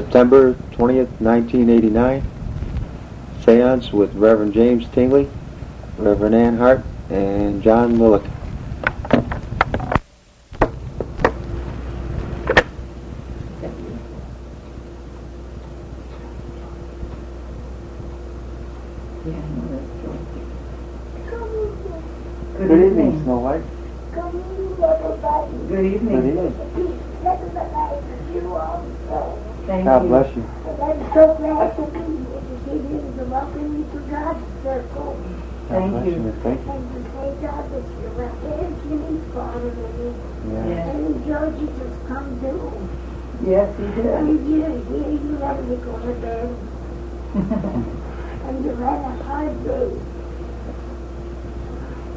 September 20th, 1989. Seance with Reverend James Tingley, Reverend Ann Hart, and John Lilek. Good evening, Snow White. Good evening, everybody. Good evening. Good evening. Peace, heaven and life to you all. Thank God you. bless you. And I'm so glad to be here to give you the welcome you to God's circle. Thank God bless you. Thank you. And to thank God that you're right there, Jimmy's father, and Yeah. and Georgie just come too. Yes, he And did. you never to go to bed. And you had a hard day.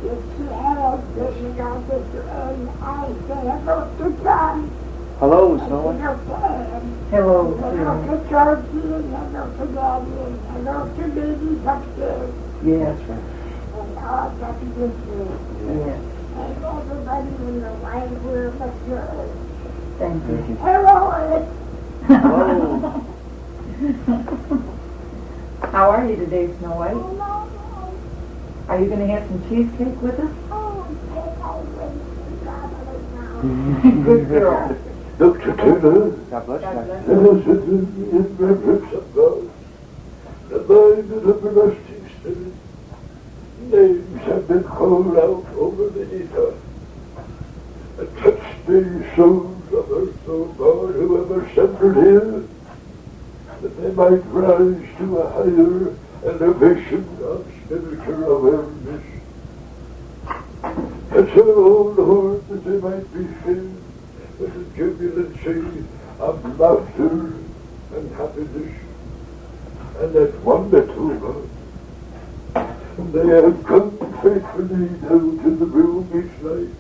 You see Harold sitting out there, and I say hello to John. Hello, And Snow White. hello to Ann. Hello, Hello sir. to Georgie, and hello to Daddy, and hello to babies upstairs. Yes, That's right. And all that good things. yes. And everybody in the wide world of yours. Thank you. Thank you. Hello, Ed. Hello. How are you today, Snow White? Hello. Are you going to have some cheesecake with us? Oh, I went to God now. Good girl. Dr. Turner, God bless God you. bless let you. us in reverence of God, the mind and everlasting spirit. Names have been called out over the ether, and touched the souls of earth, O God, whoever sent her here, that they might rise to a higher elevation of spiritual awareness. And so, O Lord, that they might be filled with the jubilancy of laughter and happiness, and that wonderful God. And they have come faithfully down to the room each night.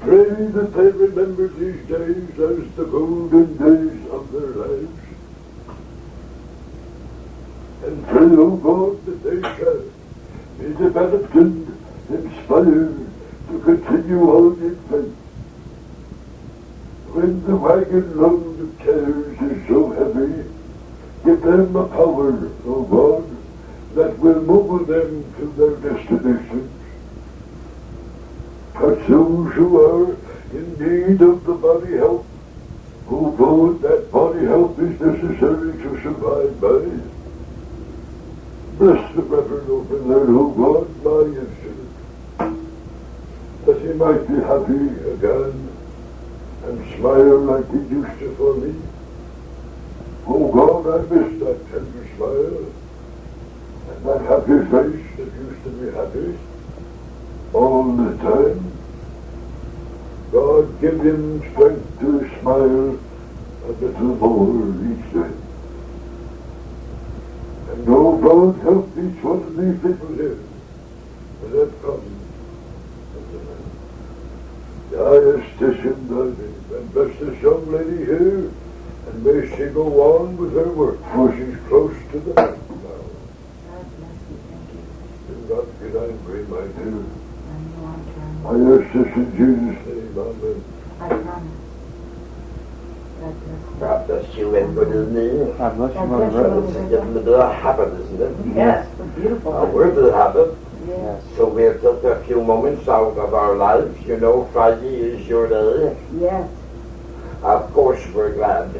Pray that they remember these days as the golden days of their lives. And pray, O God, that they shall be developed and inspired to continue on in faith. When the wagon load of cares is so heavy, give them a power, O God, that will move them to their destinations. Touch those who are in need of the body help. O God, that body help is necessary to survive by. Bless the Reverend over there, O God, my instrument, that he might be happy again and smile like he used to for me. Oh God, I miss that tender smile and that happy face that used to be happy all the time. God, give him strength to smile a little more each day. And oh God, help each one of these people here that have come. And bless this young lady here, and may she go on with her work, for she's close to the end now. God bless you. Thank you. Do not get angry, my dear. I know I'm trying. I ask this in Jesus' name, amen. I promise. God bless you. God bless you and good evening. God bless you, God Mother bless you. Reverend. It's getting a bit of a habit, isn't it? Yes, a beautiful. A word of the habit. Yes. So we'll take a few moments out of our lives. You know, Friday is your day. Yes. Of course, we're glad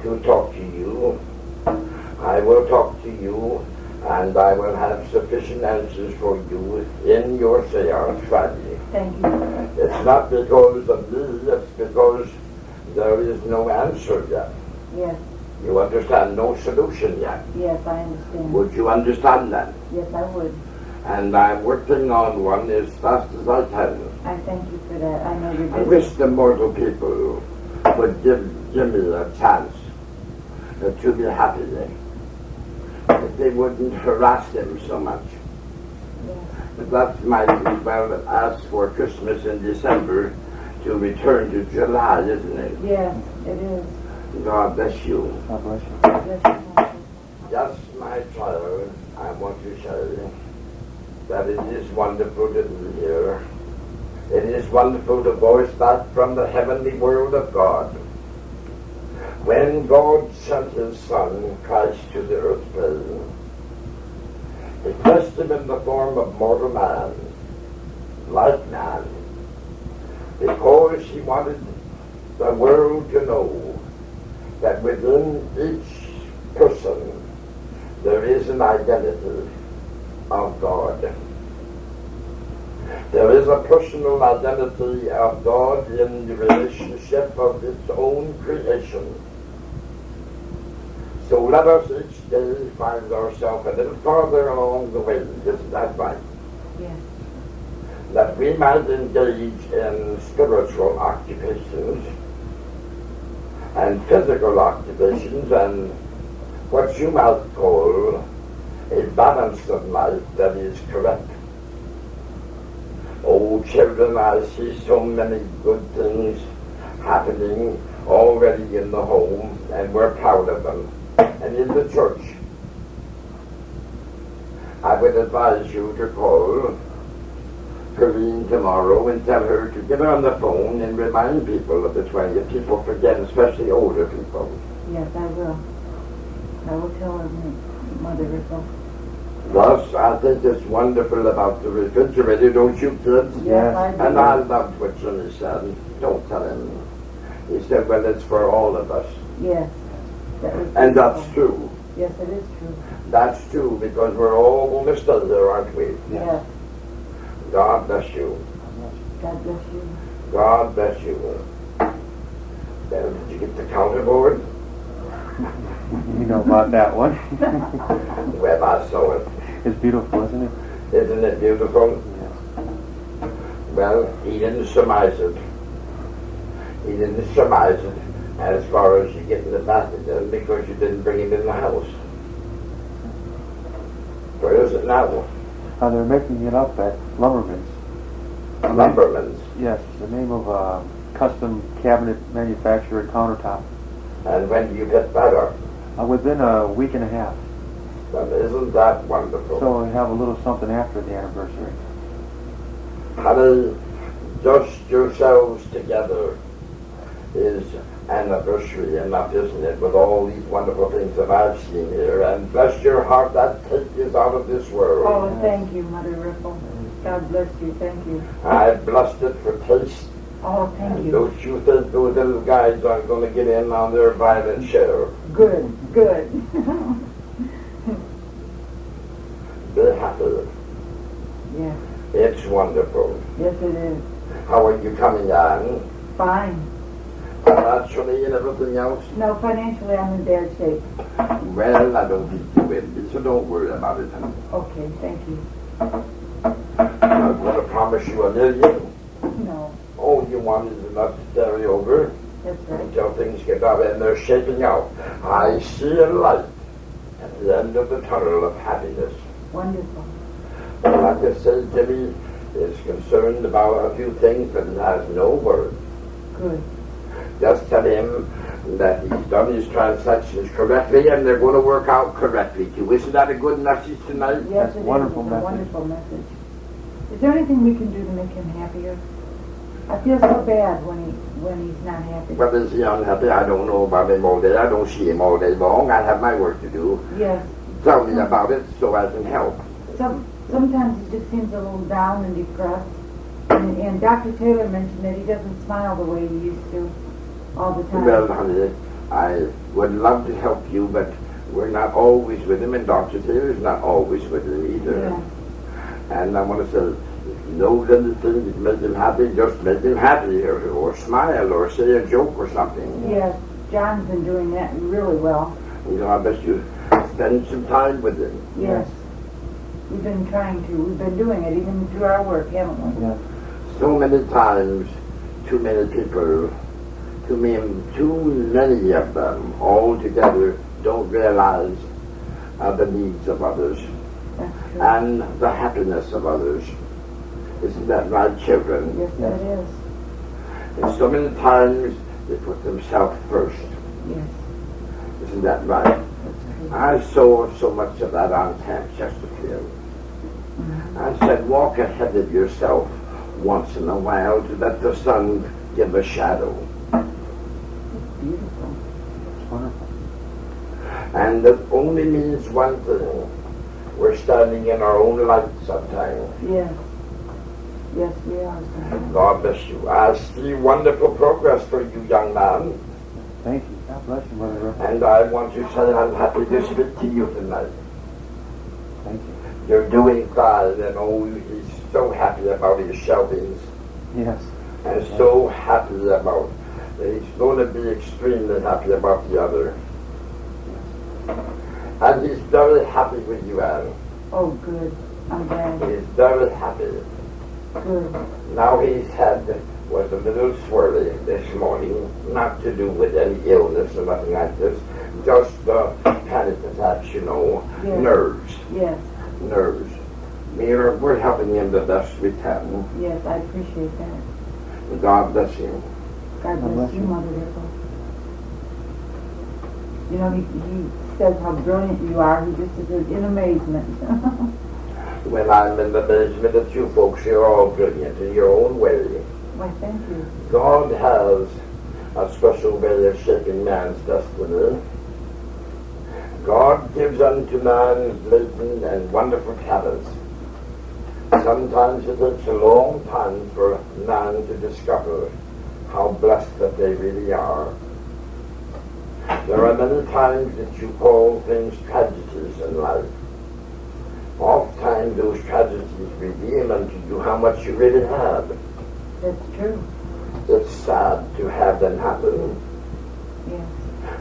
to talk to you. I will talk to you, and I will have sufficient answers for you in your seance Friday. Thank you. It's not because of me, it's because there is no answer yet. Yes. You understand? No solution yet. Yes, I understand. Would you understand that? Yes, I would. And I'm working on one as fast as I can. I thank you for that. I know you're I busy. wish the mortal people would give Jimmy a chance to be happy. That they wouldn't harass him so much. Yes. But that might as well ask for Christmas in December to return to July, isn't it? Yes, it is. God bless you. God bless you. God bless you. Yes, my child, I want to say that it is wonderful to be here. It is wonderful to voice that from the heavenly world of God. When God sent his Son, Christ, to the earth plane, he placed him in the form of mortal man, like man, because he wanted the world to know that within each person there is an identity of God. There is a personal identity of God in the relationship of its own creation. So let us each day find ourselves a little farther along the way, isn't that right? Yes. That we might engage in spiritual occupations and physical occupations and what you might call a balance of life that is correct. Oh, children, I see so many good things happening already in the home, and we're proud of them. And in the church, I would advise you to call Colleen tomorrow and tell her to get on the phone and remind people of the 20th. People forget, especially older people. Yes, I will. I will tell her, Mother Riffle. Thus, I think it's wonderful about the refrigerator, don't you, kids? Yes, I do. And I loved what Jimmy said. Don't tell him. He said, well, it's for all of us. Yes. That was And beautiful. that's true. Yes, it is true. That's true, because we're all going to stay there, aren't we? Yes. God bless you. God bless you. God bless you. Then, did you get the counter board? You know about that one. Well, I saw it. It's beautiful, isn't it? Isn't it beautiful? Yes. Well, he didn't surmise it. He didn't surmise it as far as you getting it back again because you didn't bring him in the house. Where is it now? They're making it up at Lumberman's. Lumberman's. Yes, the name of a custom cabinet manufacturer countertop. And when do you get that up? Within a week and a half. Well, isn't that wonderful? So we have a little something after the anniversary. Honey, just yourselves together is anniversary enough, isn't it, with all these wonderful things that I've seen here. And bless your heart, that cake is out of this world. Oh, thank you, Mother Riffle. God bless you. Thank you. I blessed it for taste. Oh, thank And you. don't you think those little guys aren't going to get in on their violent share? Good, good. Be happy. Yes, It's wonderful. yes it is. How are you coming on? Fine. Financially and everything else? No, financially I'm in bad shape. Well, I don't think you will be, so don't worry about it. Okay, thank you. I'm going to promise you $1 million. No, All you want is enough to carry over that's right. until things get up, and they're shaping out. I see a light at the end of the tunnel of happiness. Wonderful. Like I say, Jimmy is concerned about a few things, but he has no worry. Good. Just tell him that he's done his transactions correctly, and they're going to work out correctly too. Isn't that a good message tonight? Yes, That's it a is. wonderful It's message. a wonderful message. Is there anything we can do to make him happier? I feel so bad when he's not happy. Well, is he unhappy? I don't know about him all day. I don't see him all day long. I have my work to do. Yes. Tell me about it so I can help. Sometimes he just seems a little down and depressed. And Dr. Taylor mentioned that he doesn't smile the way he used to all the time. Well, honey, I would love to help you, but we're not always with him, and Dr. Taylor's not always with him either. Yeah. And I want to say, if you know anything that make him happy, just make him happy, or smile, or say a joke or something. Yes, John's been doing that really well. You know, I bet you spend some time with him. Yes. We've been trying to. We've been doing it even through our work, haven't we? Yeah. So many times, too many people, too many of them all together don't realize the needs of others That's true. and the happiness of others. Isn't that right, children? Yes, that is. And so many times they put themselves first. Yes, Isn't that right? that's true. I saw so much of that on Camp Chesterfield. I said, walk ahead of yourself once in a while to let the sun give a shadow. Beautiful. And it only means one thing. We're standing in our own light sometimes. Yes. Yes, we are. Son. God bless you. I see wonderful progress for you, young man. Thank you. God bless you, Brother Riffle. And I want to say I'm happy to speak to you tonight. Thank you. You're doing fine, and oh, he's so happy about his shelvings. Yes. And so happy about. He's going to be extremely happy about the other. And he's very happy with you, Anne. Oh, good. I'm glad. He's very happy. Good. Now his head was a little swirly this morning, not to do with any illness or nothing like this, just panic attacks, you know, Yes. nerves, Yes. nerves. We're helping him the best we can. Yes, I appreciate that. God bless him. God God bless bless you, you. Mother Riffle. You know, he says how brilliant you are. He just is in amazement. When I'm in the basement at you folks, you're all brilliant in your own way. Why, thank you. God has a special way of shaping man's destiny. God gives unto man latent and wonderful talents. Sometimes it takes a long time for man to discover how blessed that they really are. There are many times that you call things tragedies in life. Oftentimes those tragedies reveal unto you how much you really have. That's true. It's sad to have them happen. Yes.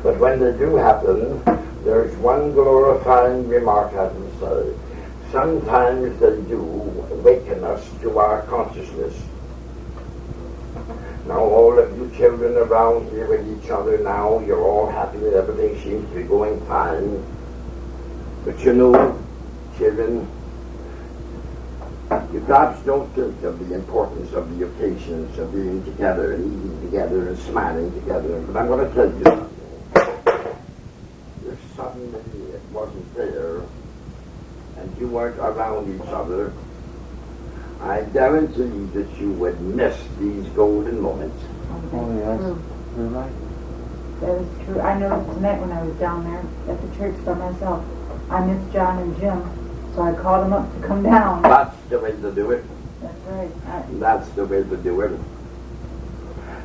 But when they do happen, there's one glorifying remark I can say. Sometimes they do awaken us to our consciousness. Now all of you children around here with each other now, you're all happy, everything seems to be going fine. But you know, children, you perhaps don't think of the importance of the occasions of being together and eating together and smiling together. But I'm going to tell you something. If suddenly it wasn't there and you weren't around each other, I guarantee that you would miss these golden moments. Oh, yes. True. You're right. That is true. I noticed tonight when I was down there at the church by myself, I missed John and Jim, so I called them up to come down. That's the way to do it. That's right. That's the way to do it.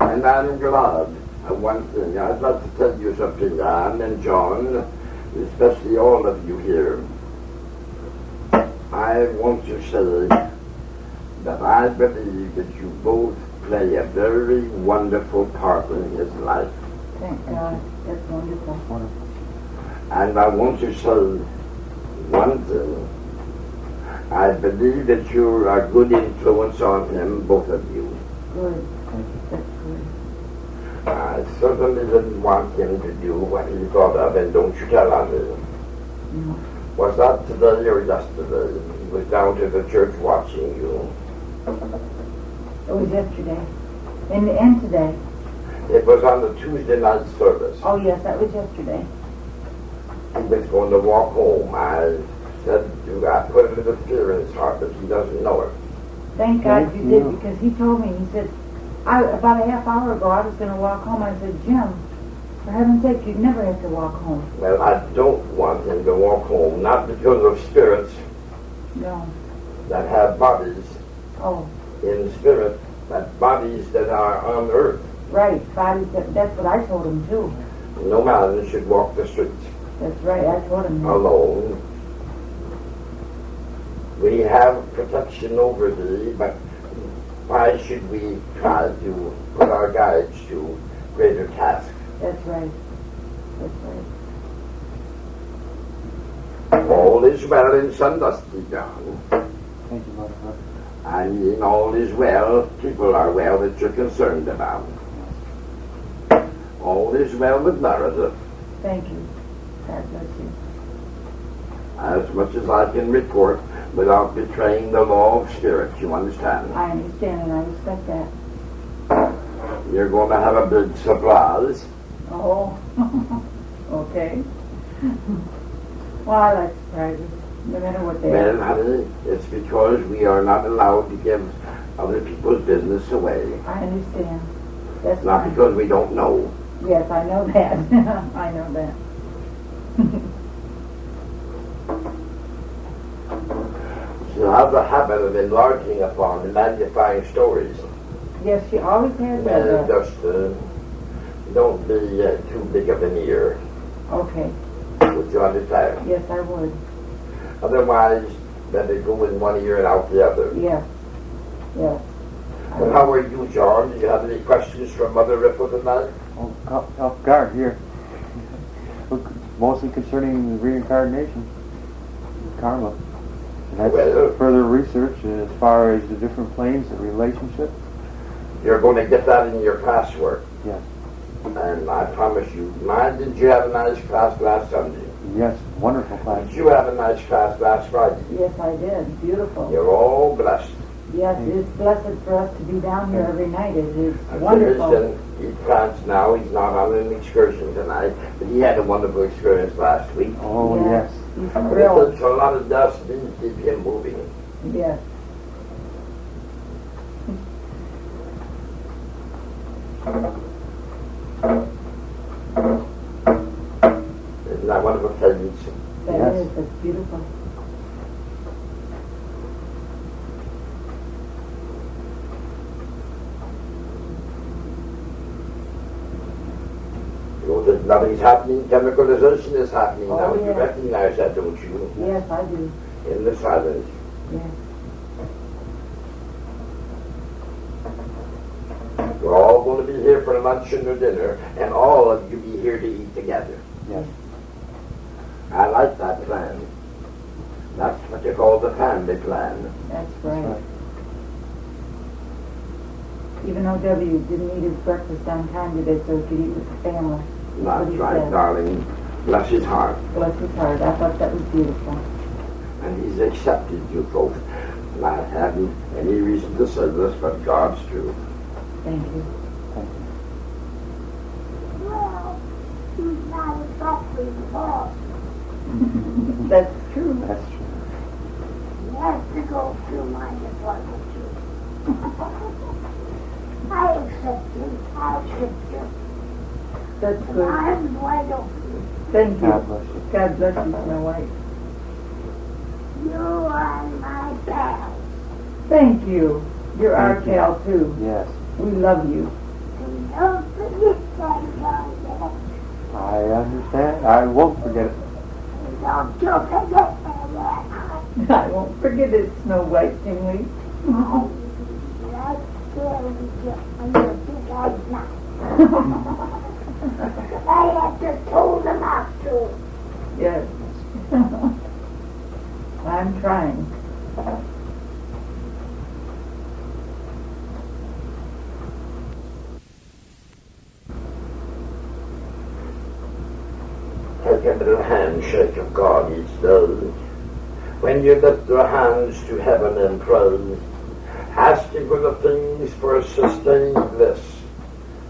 And I'm glad of one thing. I'd like to tell you something, Anne and John, especially all of you here. I want to say that I believe that you both play a very wonderful part in his life. Thank God. That's wonderful. Wonderful. And I want to say one thing. I believe that you're a good influence on him, both of you. Good. Thank you. That's good. I certainly didn't want him to do what he thought of, and don't you tell on me. No. Was that today or yesterday? He was down to the church watching you. It was yesterday. And today. It was on the Tuesday night service. Oh, yes, that was yesterday. He was going to walk home. I said, I put a little fear in his heart, but he doesn't know it. Thank God Thank you you. did, because he told me, he said, about a half hour ago, I was going to walk home. I said, Jim, for heaven's sake, you'd never have to walk home. Well, I don't want him to walk home, not because of spirits No. that have bodies Oh, in spirit, but bodies that are on earth. right. Bodies, that's what I told him, too. No man should walk the streets That's right. I told him that. alone. We have protection over thee, but why should we try to put our guides to greater tasks? That's right. That's right. All is well in Sandusky, John. Thank you, Mother Riffle. I mean, all is well, people are well that you're concerned about. All is well with Meredith. Thank you. God bless you. As much as I can report without betraying the law of spirit, you understand? I understand and I respect that. You're going to have a big surprise. Oh, okay. Well, I like surprises, no matter what they Well, are. honey, it's because we are not allowed to give other people's business away. I understand. That's Not fine. because we don't know. Yes, I know that. I know that. She has a habit of enlarging upon and magnifying stories. Yes, she always has that. And just don't be too big of an ear. Okay. Would you understand? Yes, I would. Otherwise, better go in one ear and out the other. Yes. Yes. And how are you, John? Do you have any questions from Mother Riffle tonight? Off guard here. Mostly concerning the reincarnation, karma. And that's Well, further research as far as the different planes, the relationship. you're going to get that in your classwork. Yes. And I promise you, did you have a nice class last Sunday? Yes, wonderful class. Did you have a nice class last Friday? Yes, I did. Beautiful. You're all blessed. Yes, it's blessed for us to be down here every night. It is And wonderful. Listen, he's France now. He's not on an excursion tonight, but he had a wonderful experience last week. Oh, Yes. yes. He's But thrilled. it's a lot of dust didn't keep him moving. Yes. Isn't that wonderful, Cadence? That Yes. is. That's beautiful. You know that nothing's happening, chemicalization is happening Oh, now. You yes. recognize that, don't you? Yes, I do. In the silence. Yes. We're all going to be here for luncheon or dinner, and all of you be here to eat together. Yes. I like that plan. That's what you call the family plan. That's That's right. right. Even O.W. didn't eat his breakfast on time today so he could eat with the family. That's what he right, said. darling. Bless his heart. Bless his heart. I thought that was beautiful. And he's accepted you both. And I haven't any reason to say this, but God's truth. Thank you. Thank you. Well, he's not exactly the boss. That's true. That's true. He has to go through my department too. I accept him. I accept him. That's And good. I'm wide open. Thank you. God bless you. God bless you, Snow White. You are my pal. Thank you. You're our Thank you. pal, too. Yes. We love you. And don't forget that, Margaret. I understand. I won't forget it. And don't you forget that. I won't forget it, Snow White Tingley. Right there with you. And you think I'm not. I have to told them out to. Yes. I'm trying. Take a little handshake of God each day. When you lift your hands to heaven and pray, asking for the things for sustained bliss,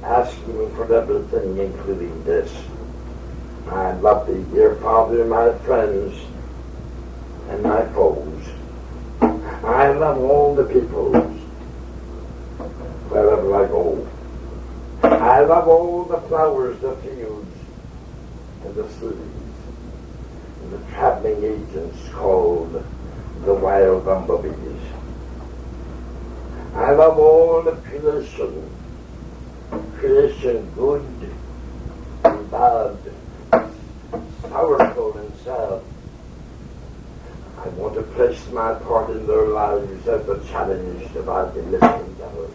asking for everything including this. I love thee, dear Father, my friends and my foes. I love all the peoples, wherever I go. I love all the flowers, the fields, and the cities, and the traveling agents called the wild bumblebees. I love all the creation good and bad, powerful and sad. I want to place my part in their lives as a challenge that I've been listening to.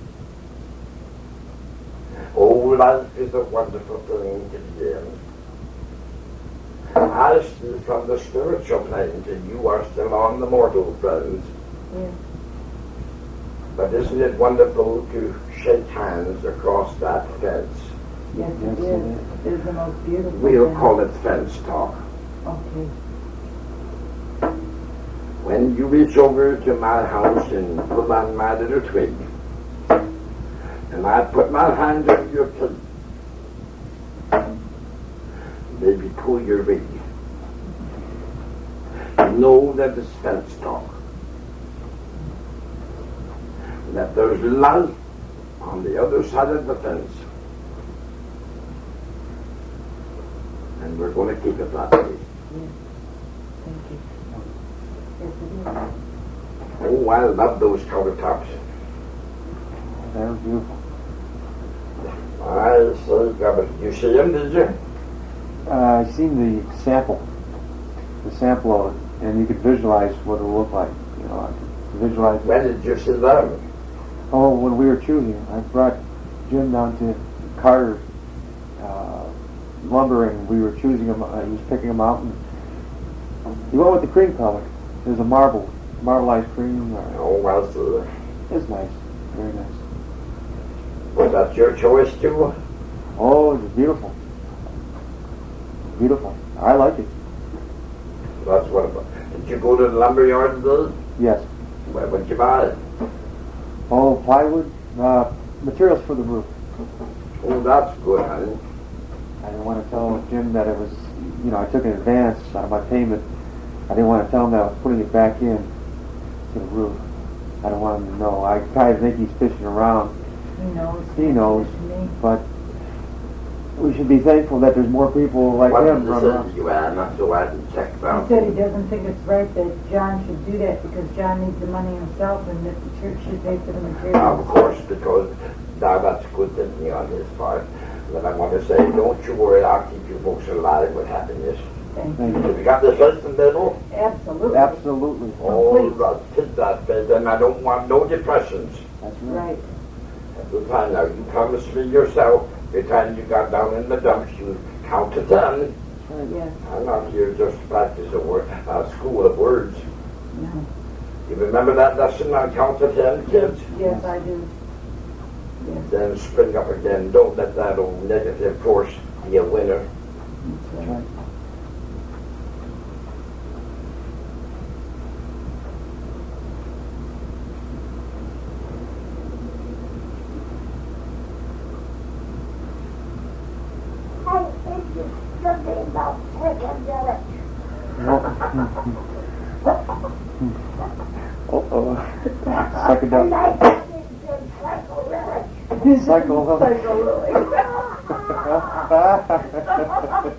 Oh, life is a wonderful thing to be in. I see from the spiritual plane that you are still on the mortal planes. Yes. But isn't it wonderful to shake hands across that fence? Yes, Yes, it it is. is. It is the most beautiful We'll thing. call it fence talk. Okay. When you reach over to my house and pull on my little twig, and I put my hand on your feet, maybe pull your wig, know that it's fence talk. That there's life on the other side of the fence. And we're going to keep it that way. Thank you. Yes, it is. Oh, I love those countertops. That was beautiful. I say, God, you see them, did you? I seen the sample of it, and you could visualize what it would look like. You know, I could visualize When it. did you see them? Oh, when we were choosing, I brought Jim down to Carter Lumber, and we were choosing them. He was picking them out, and he went with the cream color. There's a marbleized cream. Oh, well, sir. It's nice, very nice. Was that your choice, too? Oh, it's beautiful. Beautiful. I like it. That's wonderful. Did you go to the lumber yard today? Yes. Where would you buy it? Oh, plywood, materials for the roof. Oh, that's good, honey. I didn't want to tell Jim that it was, you know, I took an advance out of my payment. I didn't want to tell him that I was putting it back in to the roof. I don't want him to know. I kind of think he's fishing around. He knows. But we should be thankful that there's more people like What him did running he say around. to you, Ann? Not so I can check He about said he doesn't think it's right that John should do that because John needs the money himself and that the church should pay for the Of materials. course, because now that's good thinking on his part. But I want to say, don't you worry, I'll keep you folks alive with happiness. Thank Thank you. you. Have you got the first and middle? Absolutely. Absolutely. Oh, that's that, baby, and I don't want no depressions. That's right. Right. At the time now, you promised me yourself, the time you got down in the dumps, you count to 10. That's right. Yes. I'm not here just to practice a school of words. No. You remember that lesson on count to 10, kids? Yes, I do. Yes. Then spring up again. Don't let that old negative force be a winner. That's That's right. right. I think it's something about psycho-lilek. Uh-oh. And Psychedelic. I think it's psycho-lilek. Psycho-lilek.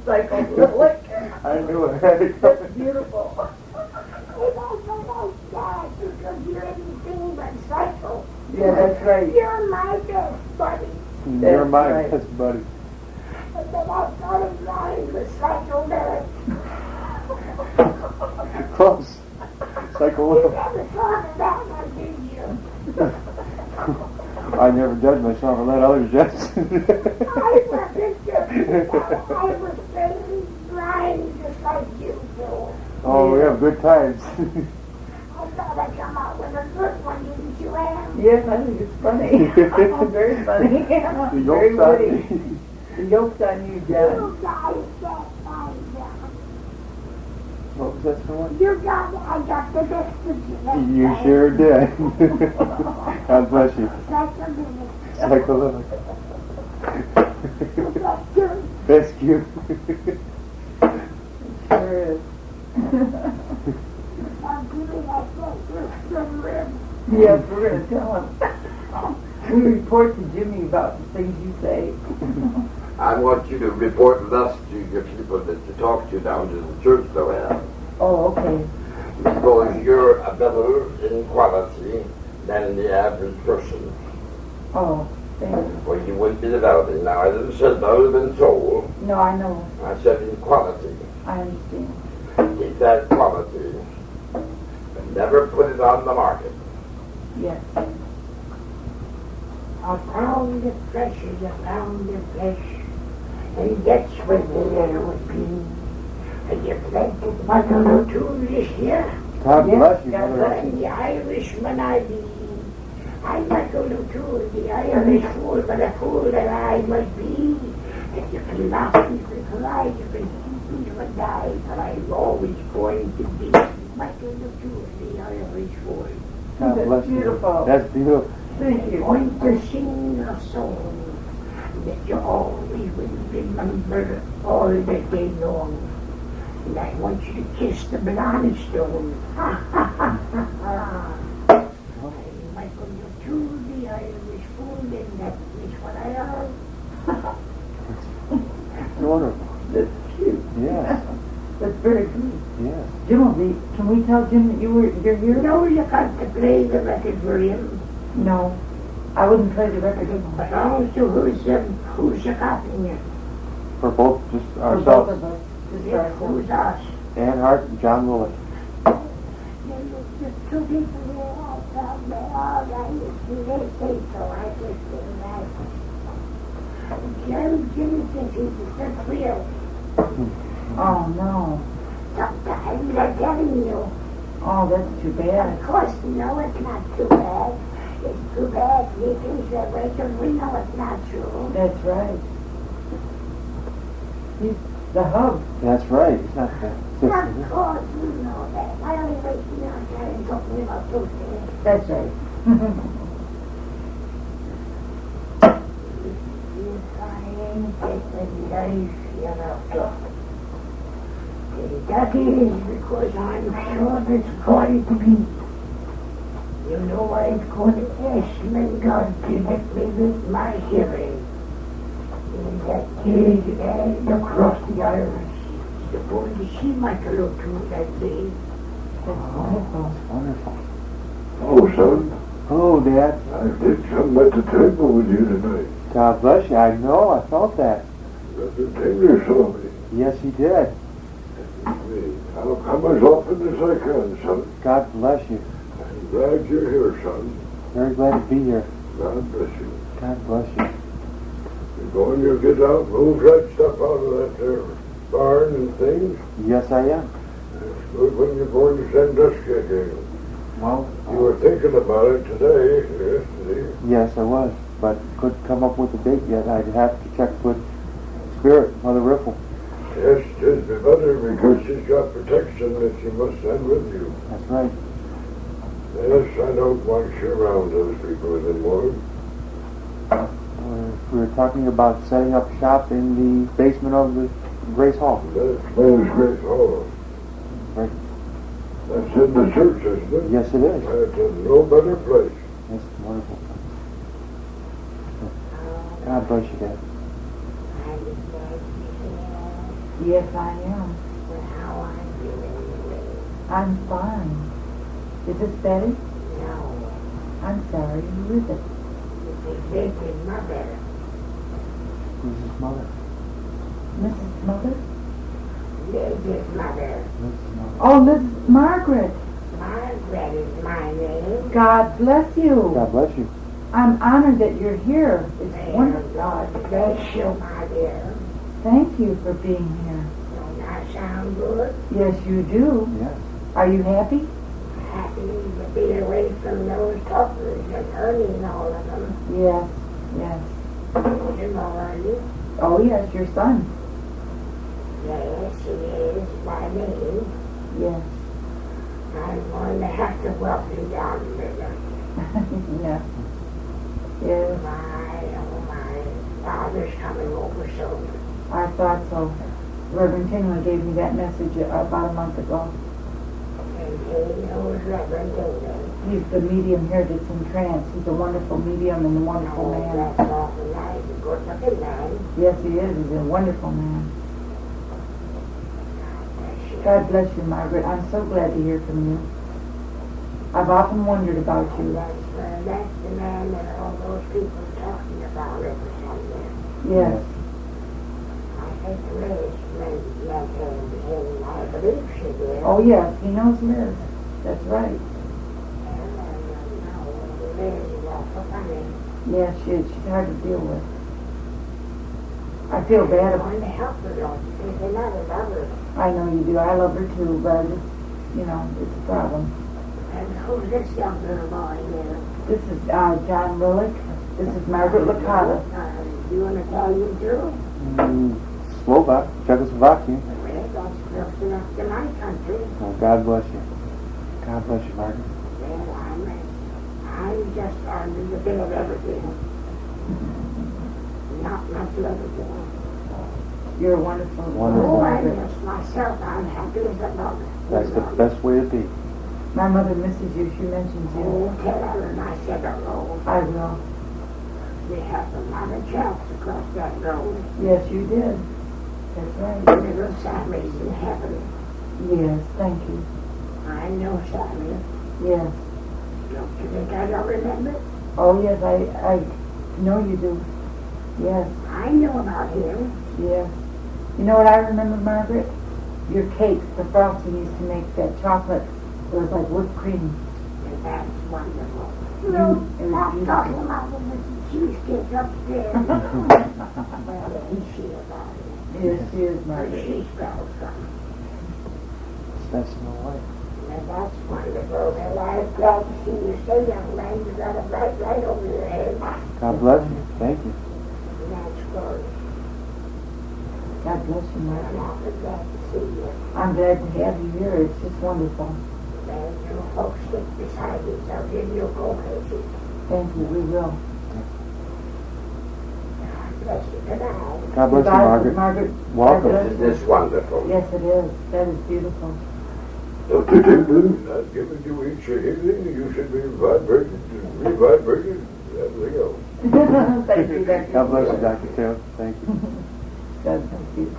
Psycho-lilek. I knew it. That's beautiful. It's also like that because you're anything but psycho. Yeah, that's right. You're my best buddy. You're my right. best buddy. And then I started lying with psycho-lilek. Close. You Psycho-lilek. never thought of that one, did you? I never judge myself and let others judge. I wasn't just, I was saying lying just like you do. Oh, we have good times. I thought I'd come out with a good one, didn't you, Ann? Yes, I think it's funny. Very funny. The Very yolk's on witty. me. The yoke's on you, John. You guys can't find them. What was that for? You got, I got the best of you. next You time. sure did. God bless you. Psycho-lilek. Psycho-lilek. That's good. That's cute. Sure is. I'll give you that book with some ribs. Yes, we're going to tell him. We report to Jimmy about the things you say. I want you to report less to your people that you talk to down to the church, though, Ann. Oh, okay. Because you're a better in quality than the average person. Oh, thank you. Well, you wouldn't be developing. Now, I didn't say better than soul. No, I know. I said in quality. I understand. Keep that quality. But never put it on the market. Yes. A pound of flesh is a pound of flesh, and that's what the air would be. And you planted Michael O'Toole this year, God Yes, bless you, God Mother. bless and the Irishman I be. I'm Michael O'Toole, the Irish fool, but a fool that I must be. And you can laugh, you can cry, you can eat, you can die, but I'm always going to be Michael O'Toole, the Irish fool. God That's bless beautiful. you. That's beautiful. Thank I'm you. going to sing a song that you always will remember all the day long. And I want you to kiss the banana stone. Ha ha ha ha ha. I'm Michael O'Toole, the Irish fool, and that is what I am. Wonderful. That's cute. Yes. That's very tell Jim that you're here? No, you got to play the record for him. No. I wouldn't play the record. It belongs to who's the copying? For both, just For ourselves. both of us. Just for Yeah, ourselves. who's us? Ann Hart and John Lilek. There's two people here all from me, all right. They say so, I just say that. Jimmy thinks he's a real. Oh, no. Sometimes I'm telling you. Oh, that's too bad. Of course, no, it's not too bad. It's too bad he thinks that way because we know it's not true. That's right. He's the hub. That's right. It's not that. Of course, we know that. Why are we wasting our time talking about those things? That's right. If I ain't getting life, you know. That is because I'm sure it's going to be. You know, I'm going to ask my God to let me with my hearing. In that big and across the Irish. You're going to see Michael O'Toole that day. That's wonderful. Wonderful. Oh, son, Oh, Dad. I did come at the table with you tonight. God bless you. I know. I felt that. Mr. Tingley saw me. Yes, he did. I'll come as often as I can, son. God bless you. I'm glad you're here, son. Very glad to be here. God bless you. God bless you. You're going to get out, move that stuff out of that there barn and things. Yes, I am. It's good when you're going to send us again. Well, You were thinking about it today, yesterday. yes, I was, but couldn't come up with a date yet. I'd have to check with Spirit, Mother Riffle. Yes, tis the mother because she's got protection that she must send with you. That's right. Yes, I don't want you around those people anymore. We were talking about setting up shop in the basement of the Grace Hall. That's Mayor's Great Hall. Right. That's in the church, isn't it? Yes, it is. That's in no better place. That's wonderful. God bless you, Dad. Yes, I am. How are you anyway? I'm fine. Is this Betty? No. I'm sorry. Who is it? It's Betty's mother. Who's his mother? Mrs. Mother? Betty's mother. Mrs. Mother. Oh, Miss Margaret. Margaret is my name. God bless you. God bless you. I'm honored that you're here. It's Well, wonderful. God bless you, my dear. Thank you for being here. Don't that sound good? Yes, you do. Yes. Are you happy? Happy to be away from those talkers and hurting all of them. Yes, yes. Jim, are you? Oh, yes, your son. Yes, he is by name. Yes. I'm going to have to welcome down a little. Yeah. Yes, My father's coming over soon. I thought so. Reverend Tingley gave me that message about a month ago. And he knows Reverend Tingley. He's the medium here that's in trance. He's a wonderful medium and a wonderful Oh, man. that's awful nice. A good looking man. Yes, he is. He's a wonderful man. Bless you. God bless you, Margaret. I'm so glad to hear from you. I've often wondered about you. That's the man that all those people are talking about every Sunday. Yes. I think Liz met him, I believe she did. Oh, yes, he knows Liz. That's right. Liz is awful funny. Yes, she is. She's hard to deal with. I feel bad I'm about going to help her, don't you? She's another lover. I know you do. I love her too, but I just, it's a problem. And who's this young little boy here? This is John Lilek. This is Margaret Licata. You an Italian too? Slovak, Czechoslovakian. Well, that's close enough to my country. Oh, God bless you. God bless you, Margaret. Well, I'm just under the bit of everything. Not much of everything. You're a wonderful. Wonderful. Oh, I'm Margaret. just myself. I'm happy as a dog. That's the best way to be. My mother misses you. She mentions you. Oh, tell her and I said hello. I will. We have a lot of jobs across that road. Yes, you did. That's right. Little Sammy's in heaven. Yes, thank you. I know Sammy. Yes. Don't you think I don't remember? Oh, yes, I know you do. Yes, I know about him. yes. You know what I remember, Margaret? Your cakes, the frosting used to make that chocolate. It was like whipped cream. And that's wonderful. It was I'm talking beautiful. about the cheesecake upstairs. Well, he's here about it. Yes, she is, But Margaret. she spells something. That's Snow White. And that's wonderful. And I'm glad to see you stay young man. You got a bright light over your head. God bless you. Thank you. And that's glorious. God bless you, I'm Margaret. awfully glad to see you. I'm glad to have you here. It's just wonderful. And you folks stick beside you, so then you'll go crazy. Thank you, we will. God bless you. Good night. God bless you, Goodbye, Margaret. Margaret. Welcome. God bless Isn't you. this wonderful? Yes, it is. That is beautiful. Dr. Tingley, I've given you each a healing. You should be vibrated and revibrated and everything else. Thank you, Dr. God bless you, Dr. Taylor. Thank you. God bless you.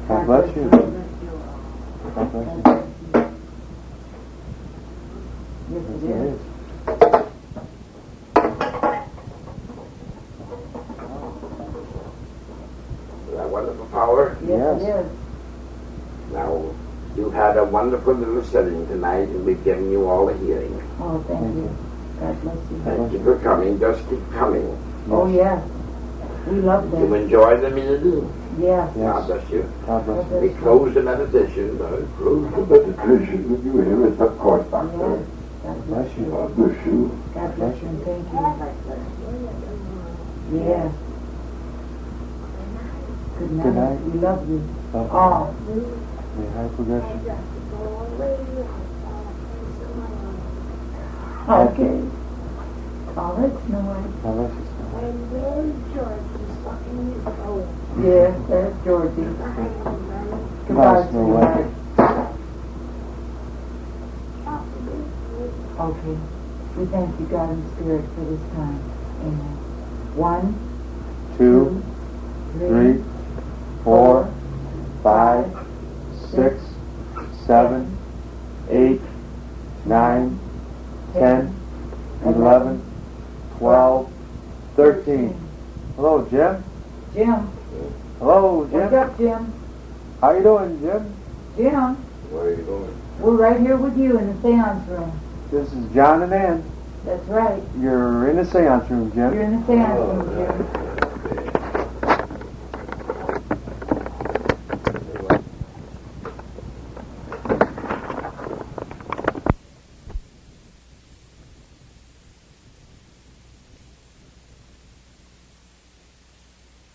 God bless you. God bless you. Yes, Yes, it it is. is. That wonderful power. Yes, Yes. it is. Now, you've had a wonderful little setting tonight, and we've given you all a hearing. Oh, thank you. God bless you. Thank you for coming. Just keep coming. Oh, yes. We love You that. enjoy the meeting. Yes. God Yes. bless you. God bless you. We close the meditation. Close the meditation with you here at the court, Yes. Doctor. God bless Bless you. you. God bless you. God bless you and thank you. Yes. Good night. Good night. We love you. Love you. All. May high progression. Okay. All right, Snow White. God bless you, Snow White. And where's George? He's fucking his phone. Yes, there's Georgie. Bye, everybody. Goodbye, Snow White. Talk to you. Okay. We thank you, God and Spirit, for this time. Amen. 1, 2, 3, 4, 5, 6, 7, 8, 9, 10, 11, 12, 13. Hello, Jim. Jim. Hello, What's Jim. up, Jim? How you doing, Jim? Jim, Where are you going? we're right here with you in the seance room. This is John and Ann. That's right. You're in the seance room, Jim. You're in the seance room, Jim.